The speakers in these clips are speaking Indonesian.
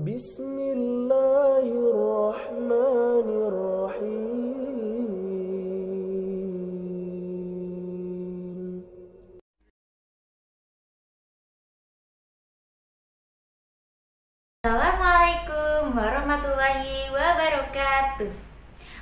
Bismillahirrahmanirrahim. Assalamualaikum warahmatullahi wabarakatuh.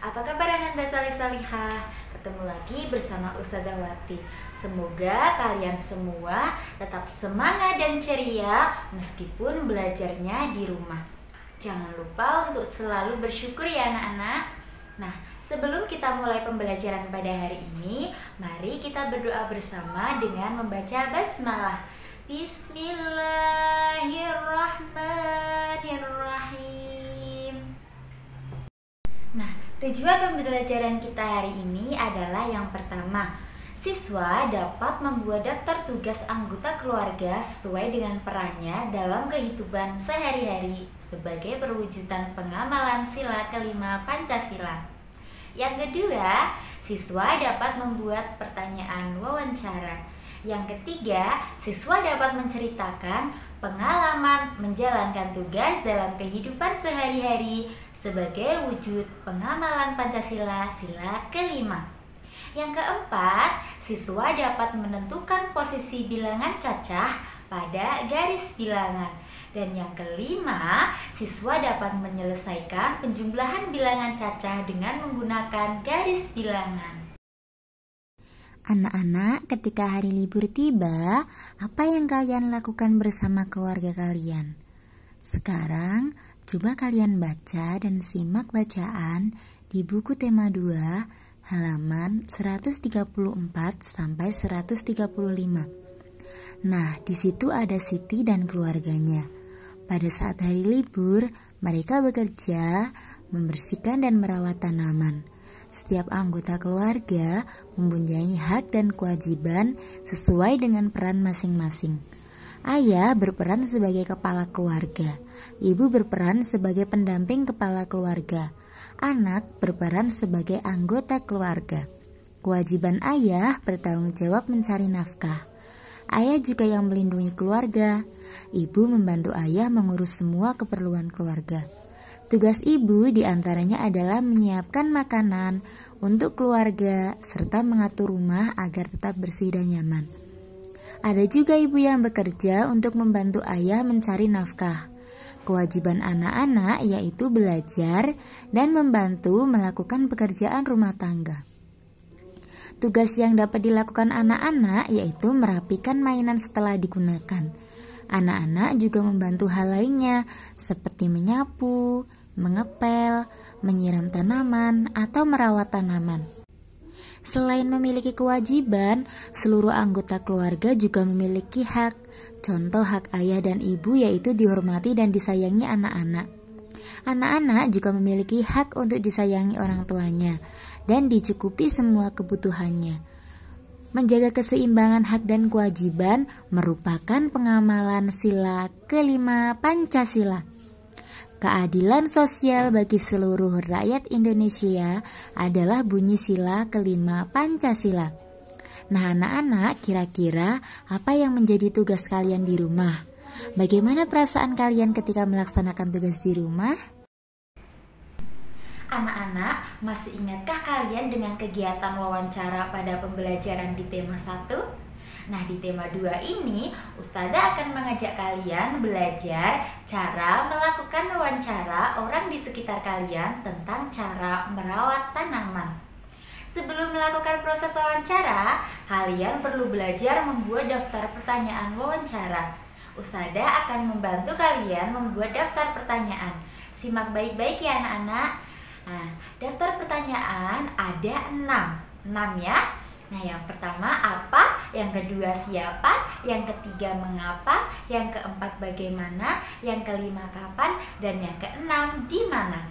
Apa kabar Ananda Salih-Salihah? Ketemu lagi bersama Ustazah Wati. Semoga kalian semua tetap semangat dan ceria meskipun belajarnya di rumah. Jangan lupa untuk selalu bersyukur ya anak-anak. Nah, sebelum kita mulai pembelajaran pada hari ini, mari kita berdoa bersama dengan membaca basmalah. Bismillahirrahmanirrahim. Nah, tujuan pembelajaran kita hari ini adalah yang pertama, siswa dapat membuat daftar tugas anggota keluarga sesuai dengan perannya dalam kehidupan sehari-hari sebagai perwujudan pengamalan sila kelima Pancasila. Yang kedua, siswa dapat membuat pertanyaan wawancara. Yang ketiga, siswa dapat menceritakan pengalaman menjalankan tugas dalam kehidupan sehari-hari sebagai wujud pengamalan Pancasila sila kelima. Yang keempat, siswa dapat menentukan posisi bilangan cacah pada garis bilangan. Dan yang kelima, siswa dapat menyelesaikan penjumlahan bilangan cacah dengan menggunakan garis bilangan. Anak-anak, ketika hari libur tiba, apa yang kalian lakukan bersama keluarga kalian? Sekarang, coba kalian baca dan simak bacaan di buku tema 2, halaman 134 sampai 135. Nah, di situ ada Siti dan keluarganya. Pada saat hari libur, mereka bekerja, membersihkan dan merawat tanaman. Setiap anggota keluarga mempunyai hak dan kewajiban sesuai dengan peran masing-masing. Ayah berperan sebagai kepala keluarga, ibu berperan sebagai pendamping kepala keluarga, anak berperan sebagai anggota keluarga. Kewajiban ayah bertanggung jawab mencari nafkah. Ayah juga yang melindungi keluarga. Ibu membantu ayah mengurus semua keperluan keluarga. Tugas ibu diantaranya adalah menyiapkan makanan untuk keluarga serta mengatur rumah agar tetap bersih dan nyaman. Ada juga ibu yang bekerja untuk membantu ayah mencari nafkah. Kewajiban anak-anak yaitu belajar dan membantu melakukan pekerjaan rumah tangga. Tugas yang dapat dilakukan anak-anak yaitu merapikan mainan setelah digunakan. Anak-anak juga membantu hal lainnya seperti menyapu, mengepel, menyiram tanaman, atau merawat tanaman. Selain memiliki kewajiban, seluruh anggota keluarga juga memiliki hak. Contoh hak ayah dan ibu yaitu dihormati dan disayangi anak-anak. Anak-anak juga memiliki hak untuk disayangi orang tuanya dan dicukupi semua kebutuhannya. Menjaga keseimbangan hak dan kewajiban merupakan pengamalan sila kelima Pancasila. Keadilan sosial bagi seluruh rakyat Indonesia adalah bunyi sila kelima Pancasila. Nah anak-anak, kira-kira apa yang menjadi tugas kalian di rumah? Bagaimana perasaan kalian ketika melaksanakan tugas di rumah? Anak-anak, masih ingatkah kalian dengan kegiatan wawancara pada pembelajaran di tema 1? Nah, di tema 2 ini, Ustazah akan mengajak kalian belajar cara melakukan wawancara orang di sekitar kalian tentang cara merawat tanaman. Sebelum melakukan proses wawancara, kalian perlu belajar membuat daftar pertanyaan wawancara. Ustazah akan membantu kalian membuat daftar pertanyaan. Simak baik-baik ya anak-anak. Nah, daftar pertanyaan ada 6 ya. Nah, yang pertama apa, yang kedua siapa, yang ketiga mengapa, yang keempat bagaimana, yang kelima kapan, dan yang keenam di mana.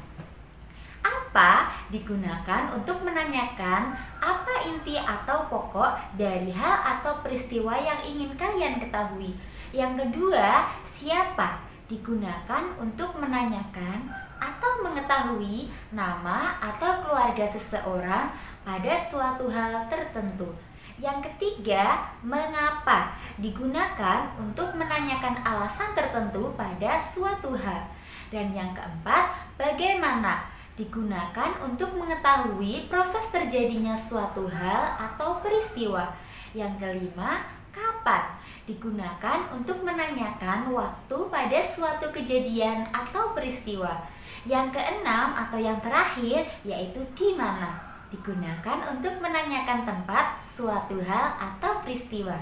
Apa digunakan untuk menanyakan apa inti atau pokok dari hal atau peristiwa yang ingin kalian ketahui. Yang kedua, siapa digunakan untuk menanyakan atau mengetahui nama atau keluarga seseorang pada suatu hal tertentu. Yang ketiga, mengapa digunakan untuk menanyakan alasan tertentu pada suatu hal. Dan yang keempat, bagaimana? Digunakan untuk mengetahui proses terjadinya suatu hal atau peristiwa. Yang kelima, kapan? Digunakan untuk menanyakan waktu pada suatu kejadian atau peristiwa. Yang keenam atau yang terakhir yaitu di mana? Digunakan untuk menanyakan tempat, suatu hal atau peristiwa.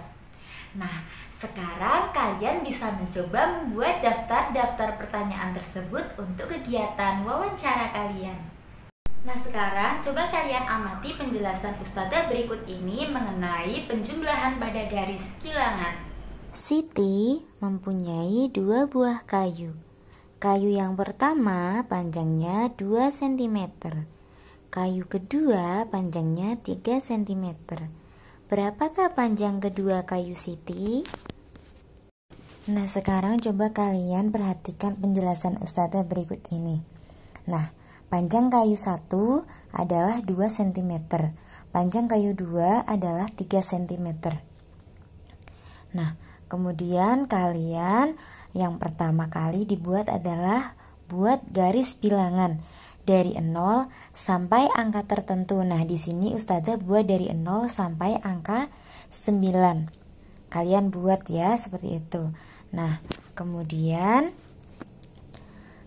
Nah, sekarang kalian bisa mencoba membuat daftar-daftar pertanyaan tersebut untuk kegiatan wawancara kalian. Nah, sekarang coba kalian amati penjelasan Ustazah berikut ini mengenai penjumlahan pada garis bilangan. Siti mempunyai 2 buah kayu. Kayu yang pertama panjangnya 2 cm. Kayu kedua panjangnya 3 cm. Berapakah panjang kedua kayu Siti? Nah, sekarang coba kalian perhatikan penjelasan Ustazah berikut ini. Nah, panjang kayu 1 adalah 2 cm. Panjang kayu 2 adalah 3 cm. Nah, kemudian kalian yang pertama kali dibuat adalah buat garis bilangan dari 0 sampai angka tertentu. Nah, di sini Ustazah buat dari 0 sampai angka 9. Kalian buat ya seperti itu. Nah, kemudian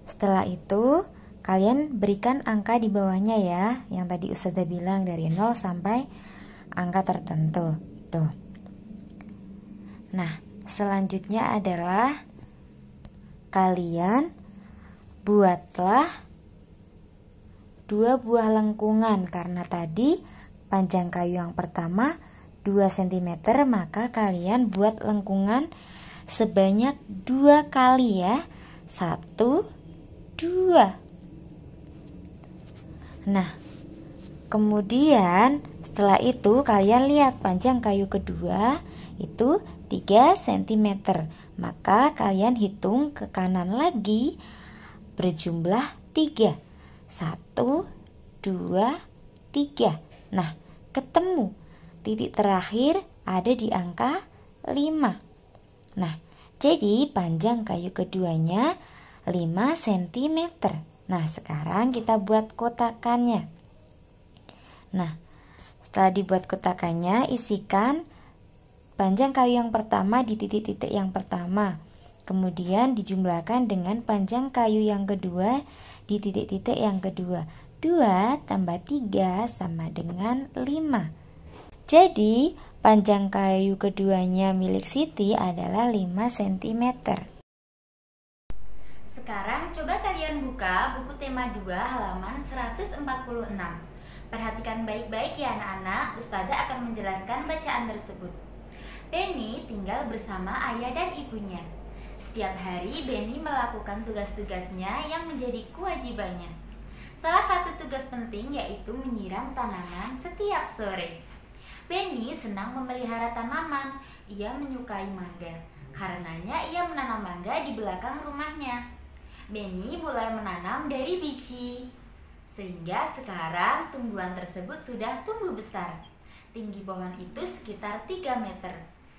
setelah itu kalian berikan angka di bawahnya ya, yang tadi Ustazah bilang dari 0 sampai angka tertentu. Tuh. Nah, selanjutnya adalah kalian buatlah 2 buah lengkungan, karena tadi panjang kayu yang pertama 2 cm, maka kalian buat lengkungan sebanyak 2 kali ya. 1, 2. Nah, kemudian setelah itu kalian lihat panjang kayu kedua itu 3 cm. Maka kalian hitung ke kanan lagi berjumlah 3. 1, 2, 3. Nah, ketemu. Titik terakhir ada di angka 5. Nah, jadi panjang kayu keduanya 5 cm. Nah, sekarang kita buat kotakannya. Nah, setelah dibuat kotakannya, isikan panjang kayu yang pertama di titik-titik yang pertama. Kemudian dijumlahkan dengan panjang kayu yang kedua di titik-titik yang kedua. 2 tambah 3 sama dengan 5. Jadi panjang kayu keduanya milik Siti adalah 5 cm. Sekarang coba kalian buka buku tema 2 halaman 146. Perhatikan baik-baik ya anak-anak, Ustazah akan menjelaskan bacaan tersebut. Benny tinggal bersama ayah dan ibunya. Setiap hari Benny melakukan tugas-tugasnya yang menjadi kewajibannya. Salah satu tugas penting yaitu menyiram tanaman setiap sore. Benny senang memelihara tanaman. Ia menyukai mangga. Karenanya ia menanam mangga di belakang rumahnya. Benny mulai menanam dari biji. Sehingga sekarang tumbuhan tersebut sudah tumbuh besar. Tinggi pohon itu sekitar 3 meter.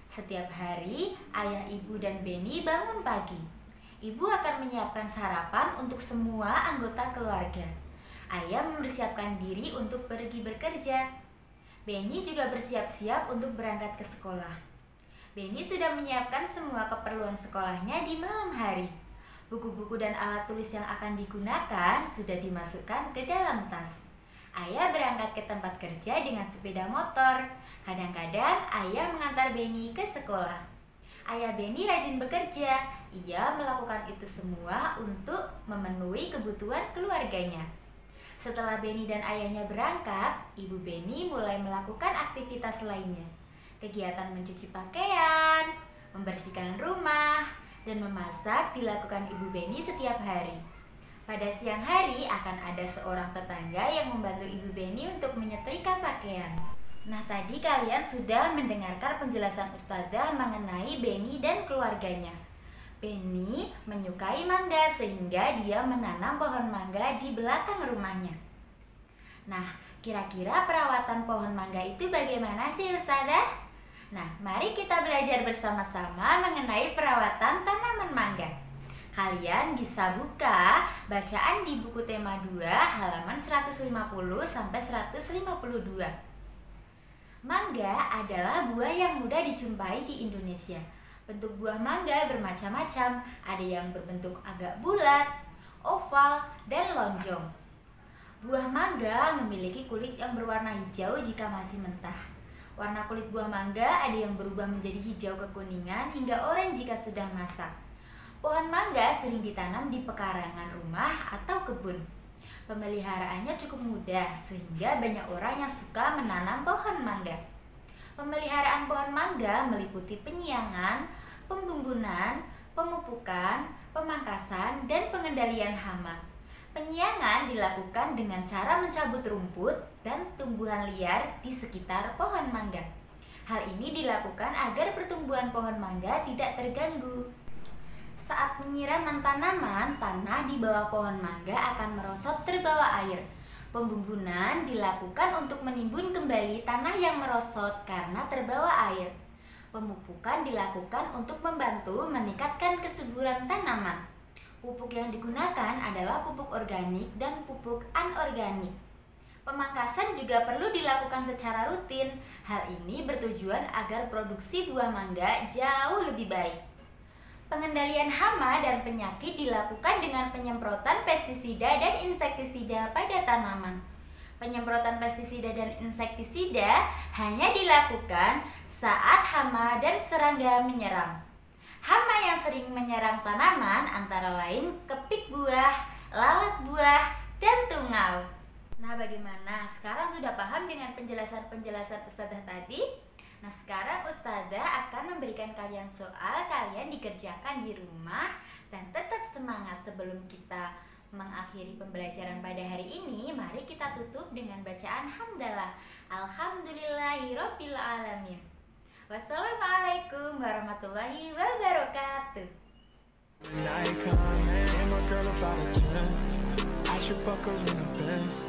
Setiap hari, ayah, ibu, dan Benny bangun pagi. Ibu akan menyiapkan sarapan untuk semua anggota keluarga. Ayah mempersiapkan diri untuk pergi bekerja. Benny juga bersiap-siap untuk berangkat ke sekolah. Benny sudah menyiapkan semua keperluan sekolahnya di malam hari. Buku-buku dan alat tulis yang akan digunakan sudah dimasukkan ke dalam tas. Ayah berangkat ke tempat kerja dengan sepeda motor. Kadang-kadang ayah mengantar Benny ke sekolah. Ayah Benny rajin bekerja. Ia melakukan itu semua untuk memenuhi kebutuhan keluarganya. Setelah Benny dan ayahnya berangkat, ibu Benny mulai melakukan aktivitas lainnya. Kegiatan mencuci pakaian, membersihkan rumah, dan memasak dilakukan ibu Benny setiap hari. Pada siang hari akan ada seorang tetangga yang membantu ibu Benny untuk menyetrika pakaian. Nah, tadi kalian sudah mendengarkan penjelasan Ustazah mengenai Benny dan keluarganya. Benny menyukai mangga sehingga dia menanam pohon mangga di belakang rumahnya. Nah, kira-kira perawatan pohon mangga itu bagaimana sih Ustazah? Nah, mari kita belajar bersama-sama mengenai perawatan tanaman mangga. Kalian bisa buka bacaan di buku tema 2 halaman 150 sampai 152. Mangga adalah buah yang mudah dijumpai di Indonesia. Bentuk buah mangga bermacam-macam, ada yang berbentuk agak bulat, oval, dan lonjong. Buah mangga memiliki kulit yang berwarna hijau jika masih mentah. Warna kulit buah mangga ada yang berubah menjadi hijau kekuningan hingga oranye jika sudah masak. Pohon mangga sering ditanam di pekarangan rumah atau kebun. Pemeliharaannya cukup mudah sehingga banyak orang yang suka menanam pohon mangga. Pemeliharaan pohon mangga meliputi penyiangan, pembumbunan, pemupukan, pemangkasan, dan pengendalian hama. Penyiangan dilakukan dengan cara mencabut rumput dan tumbuhan liar di sekitar pohon mangga. Hal ini dilakukan agar pertumbuhan pohon mangga tidak terganggu. Saat penyiraman tanaman, tanah di bawah pohon mangga akan merosot terbawa air. Pembumbunan dilakukan untuk menimbun kembali tanah yang merosot karena terbawa air. Pemupukan dilakukan untuk membantu meningkatkan kesuburan tanaman. Pupuk yang digunakan adalah pupuk organik dan pupuk anorganik. Pemangkasan juga perlu dilakukan secara rutin. Hal ini bertujuan agar produksi buah mangga jauh lebih baik. Pengendalian hama dan penyakit dilakukan dengan penyemprotan pestisida dan insektisida pada tanaman. Penyemprotan pestisida dan insektisida hanya dilakukan saat hama dan serangga menyerang. Hama yang sering menyerang tanaman antara lain kepik buah, lalat buah, dan tungau. Nah, bagaimana? Sekarang sudah paham dengan penjelasan-penjelasan Ustadzah tadi? Nah, sekarang Ustadzah akan memberikan kalian soal, kalian dikerjakan di rumah dan tetap semangat. Sebelum kita mengakhiri pembelajaran pada hari ini, mari kita tutup dengan bacaan hamdalah. Alhamdulillahirabbil alamin. Wassalamualaikum warahmatullahi wabarakatuh. Like, I'm a girl about a 10. I should fuck her in a Benz.